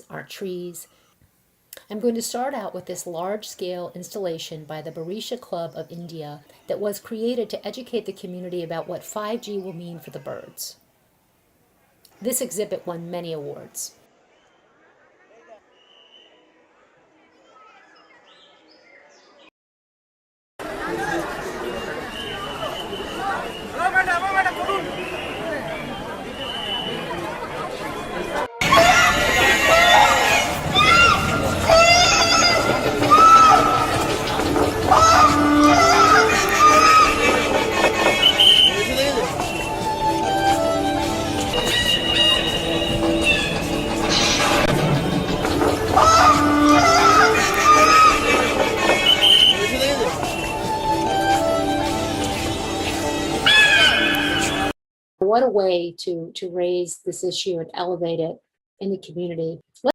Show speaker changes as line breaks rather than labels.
our trees. I'm going to start out with this large-scale installation by the Barisha Club of India that was created to educate the community about what 5G will mean for the birds. This exhibit won many awards. What a way to raise this issue and elevate it in the community.